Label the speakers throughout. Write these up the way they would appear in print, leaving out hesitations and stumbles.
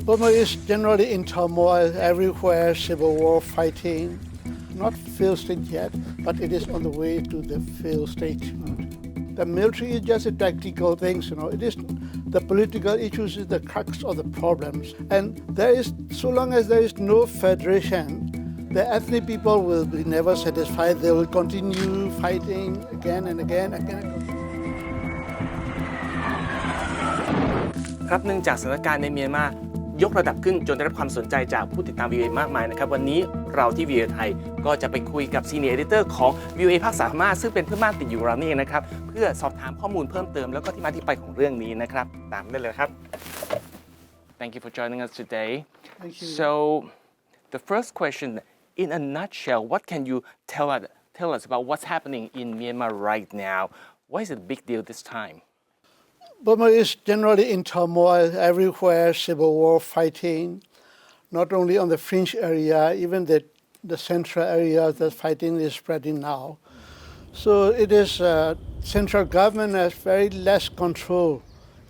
Speaker 1: Burma is generally in turmoil everywhere, civil war fighting, not failed state yet, but it is on the way to the failed state. The military is just a tactical thing, it is the political issues is the crux of the problems. And there is, so long as there is no federation, the ethnic people will be never satisfied. They will continue fighting again and again.
Speaker 2: ครับเนื่องจากสถานการณ์ในเมียนมายกระดับขึ้นจนได้รับความสนใจจากผู้ติดตาม VOA มากมายนะครับวันนี้เราที่ VOA ไทยก็จะไปคุยกับ Senior Editor ของ VOA ภาคภาษาพม่าซึ่งเป็นเพื่อนบ้านติดอยู่เรานี่นะครับเพื่อสอบถามข้อมูลเพิ่มเติมแล้วก็ที่มาที่ไปของเรื่องนี้นะครับตามได้เลยครับ Thank you for joining us today.
Speaker 1: Thank you.
Speaker 2: So the first question, in a nutshell, what can you tell us about what's happening in Myanmar right now? Why is it a big deal this time?
Speaker 1: Burma is generally in turmoil everywhere, civil war fighting, not only on the fringe area, even the central area, the fighting is spreading now. So it is central government has very less control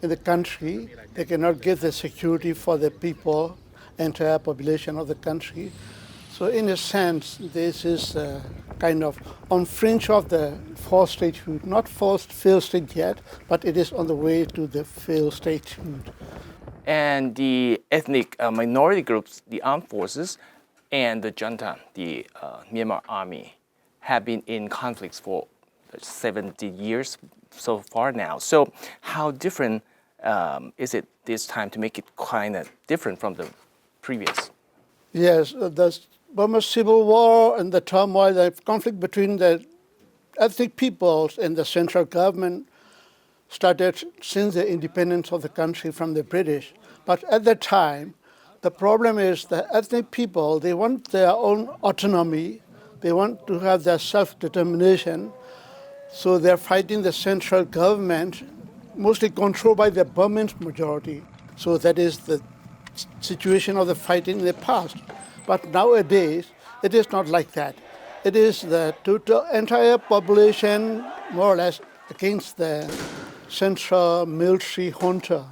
Speaker 1: in the country. They cannot give the security for the people, entire population of the country. So in a sense, this is kind of on fringe of the fourth statehood, not failed state yet, but it is on the way to the failed statehood.
Speaker 2: And the ethnic minority groups, the armed forces, and the junta, the Myanmar army, have been in conflicts for 70 years so far now. So how different is it this time to make it kind of different from the previous?
Speaker 1: Yes, the Burma civil war and the turmoil, the conflict between the ethnic peoples and the central government started since the independence of the country from the British. But at that time, the problem is the ethnic people, they want their own autonomy, they want to have their self-determination, so they're fighting the central government, mostly controlled by the Burmese majority. So that is the situation of the fighting in the past. But nowadays, it is not like that. It is the total entire population, more or less, against the central military junta.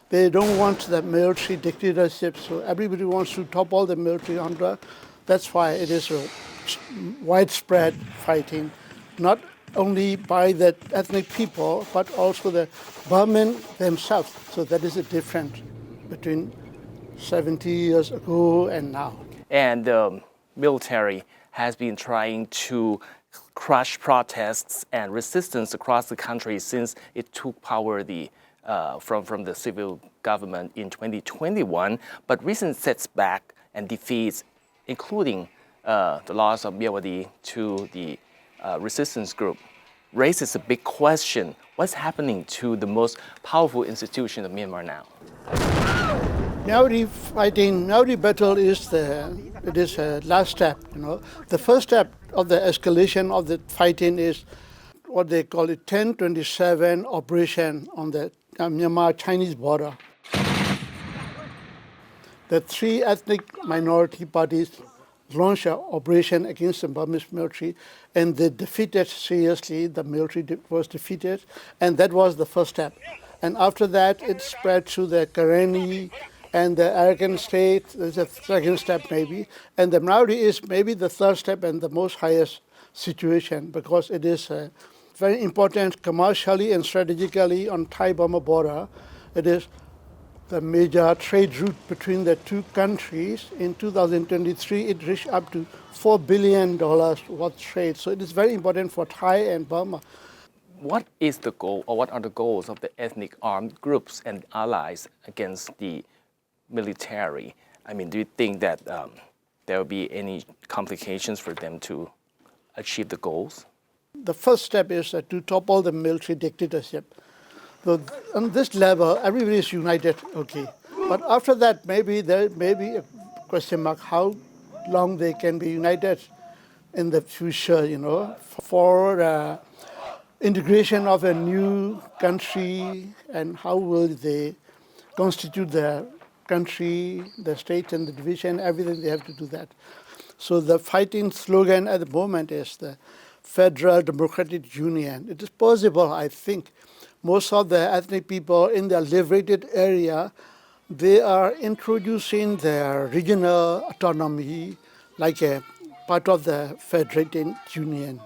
Speaker 1: They don't want the military dictatorship, so everybody wants to topple the military junta. That's why it is a widespread fighting, not only by the ethnic people, but also the Burman themselves. So that is a difference between 70 years ago and now.
Speaker 2: And the military has been trying to crush protests and resistance across the country since it took power from the civil government in 2021. But recent setbacks and defeats, including the loss of Myawaddy to the resistance group, raises a big question. What's happening to the most powerful institution of Myanmar now?
Speaker 1: Myawaddy fighting, Myawaddy battle is a last step, The first step of the escalation of the fighting is what they call it 1027 operation on the Myanmar-Chinese border. The three ethnic minority parties launched an operation against the Burmese military, and they defeated seriously. The military was defeated, and that was the first step. And after that, it spread to the Karenni and the Arakan state. There's a second step maybe. And the Myawaddy is maybe the third step and the most highest situation because it is very important commercially and strategically on Thai-Burma border. It is the major trade route between the two countries. In 2023, it reached up to $4 billion worth trade. So it is very important for Thai and Burma.
Speaker 2: What is the goal, or what are the goals of the ethnic armed groups and allies against the military? I mean, do you think that there will be any complications for them to achieve the goals?
Speaker 1: The first step is to topple the military dictatorship. So on this level, everybody is united, okay. But after that, maybe there may be a question mark how long they can be united in the future, for integration of a new country and how will they constitute their country, the state and the division, everything they have to do that. So the fighting slogan at the moment is the Federal Democratic Union. It is possible, I think. Most of the ethnic people in the liberated area, they are introducing their regional autonomy like a part of the federating union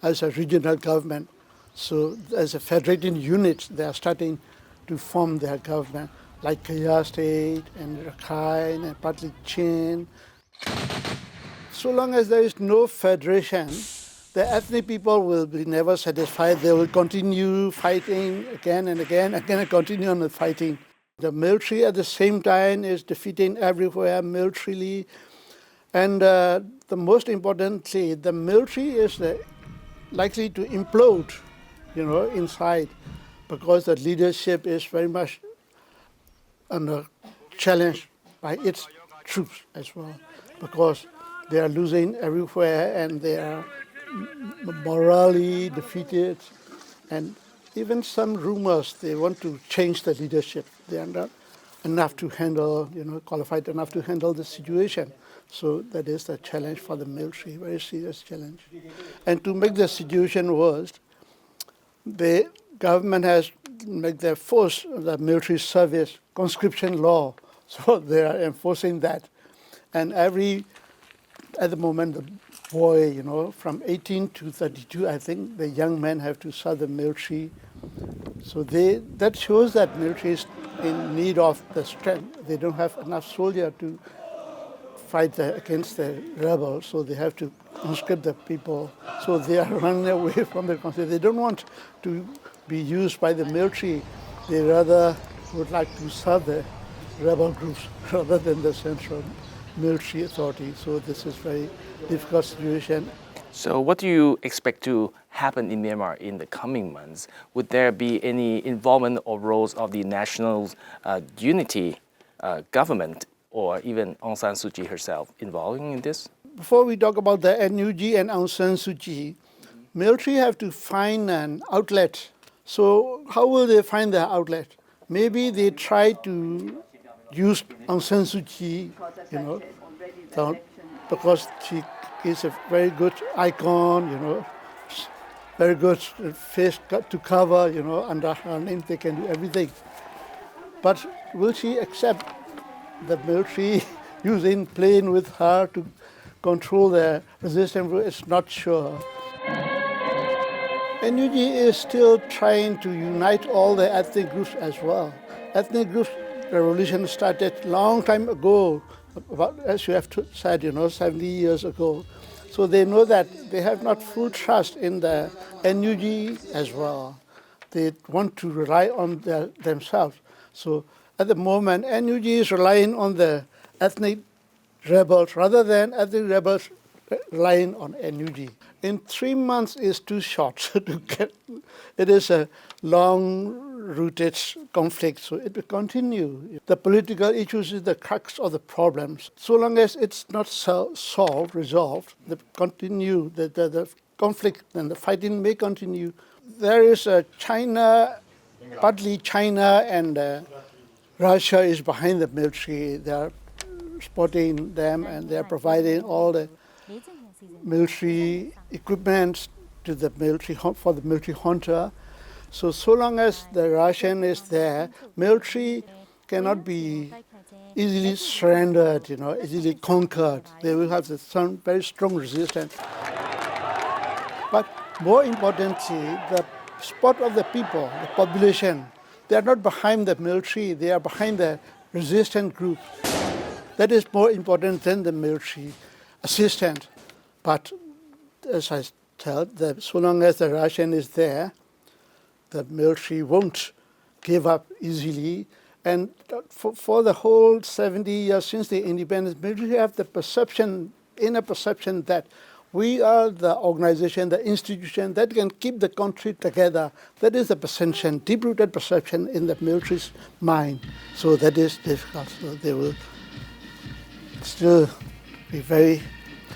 Speaker 1: as a regional government. So as a federating unit, they are starting to form their government like Kaya State and Rakhine and partly Chin. So long as there is no federation, the ethnic people will be never satisfied. They will continue fighting again and again and continue on the fighting. The military at the same time is defeating everywhere militarily. And the most importantly, the military is likely to implode, inside, because the leadership is very much under challenge by its troops as well, because they are losing everywhere and they are morally defeated. And even some rumors, they want to change the leadership. They are not enough to handle, qualified enough to handle the situation. So that is the challenge for the military, very serious challenge. And to make the situation worse, the government has made their force the military service conscription law. So they are enforcing that. And at the moment, the boy, from 18 to 32, I think the young men have to serve the military. So that shows that military is in need of the strength. They don't have enough soldiers to fight against the rebels, so they have to conscript the people. So they are running away from the conscript. They don't want to be used by the military. They rather would like to serve the rebel groups rather than the central military authority. So this is very difficult situation.
Speaker 2: So what do you expect to happen in Myanmar in the coming months? Would there be any involvement or roles of the National Unity government or even Aung San Suu Kyi herself involving in this?
Speaker 1: Before we talk about the NUG and Aung San Suu Kyi, military have to find an outlet. So how will they find the outlet? Maybe they try to use Aung San Suu Kyi, because she is a very good icon, very good face to cover, under her name they can do everything. But will she accept the military playing with her to control the resistance? It's not sure. NUG is still trying to unite all the ethnic groups as well. Ethnic groups revolution started long time ago, about, as you have said, 70 years ago. So they know that they have not full trust in the NUG as well. They want to rely on themselves. So at the moment, NUG is relying on the ethnic rebels rather than ethnic rebels relying on NUG. In 3 months is too short to get. It is a long-rooted conflict, so it will continue. The political issues is the crux of the problems. So long as it's not resolved, the conflict and the fighting may continue. There is China, partly China and Russia is behind the military. They are supporting them and they are providing all the military equipment to the military for the military junta. So long as the Russian is there, military cannot be easily surrendered, easily conquered. They will have some very strong resistance. But more importantly, the support of the people, the population, they are not behind the military, they are behind the resistant groups. That is more important than the military assistance. But as I tell, so long as the Russian is there, the military won't give up easily. And for the whole 70 years since the independence, military have the inner perception that we are the organization, the institution that can keep the country together. That is the perception, deep-rooted perception in the military's mind. So that is difficult. So they will still be very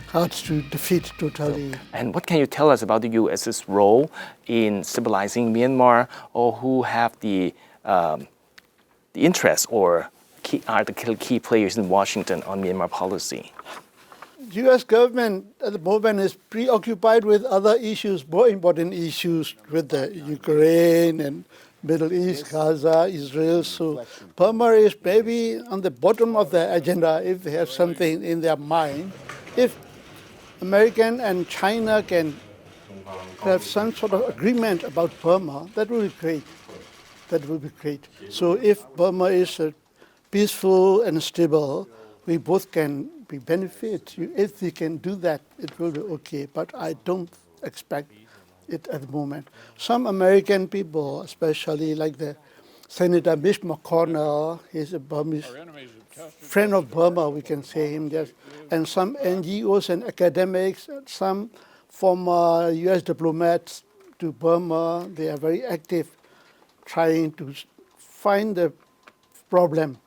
Speaker 1: hard to defeat totally.
Speaker 2: And what can you tell us about the U.S.'s role in stabilizing Myanmar, or who have the interest or are the key players in Washington on Myanmar policy?
Speaker 1: U.S. government at the moment is preoccupied with other issues, more important issues with the Ukraine and Middle East, Gaza, Israel. So Burma is maybe on the bottom of the agenda if they have something in their mind. If American and China can have some sort of agreement about Burma, that will be great. That will be great. So if Burma is peaceful and stable, we both can be benefit. If we can do that, it will be okay. But I don't expect it at the moment. Some American people, especially like the Senator Mitch McConnell, he's a Burmese friend of Burma, we can say him, yes. And some NGOs and academics, some former U.S. diplomats to Burma, they are very active trying to find the problem.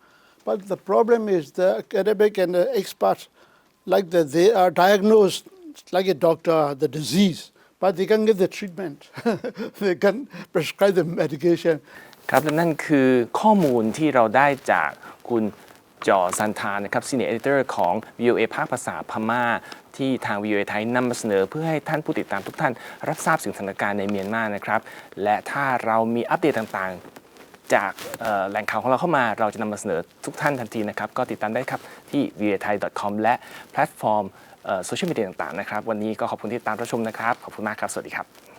Speaker 1: But the problem is the academic and the experts, like they are diagnosed like a doctor, the disease, but they can give the treatment. They can prescribe the medication.
Speaker 2: ครับและนั่นคือข้อมูลที่เราได้จากคุณจอซันทานะครับ Senior Editor ของ VOA ภาคภาษาพม่าที่ทาง VOA ไทยนำมาเสนอเพื่อให้ท่านผู้ติดตามทุกท่านรับทราบถึงสถานการณ์ในเมียนมานะครับและถ้าเรามีอัปเดตต่างๆจากแหล่งข่าวของเราเข้ามาเราจะนำมาเสนอทุกท่านทันทีนะครับก็ติดตามได้ครับที่ voathai.com และแพลตฟอร์มโซเชียลมีเดียต่างๆนะครับวันนี้ก็ขอบคุณที่ติดตามรับชมนะครับขอบคุณมากครับสวัสดีครับ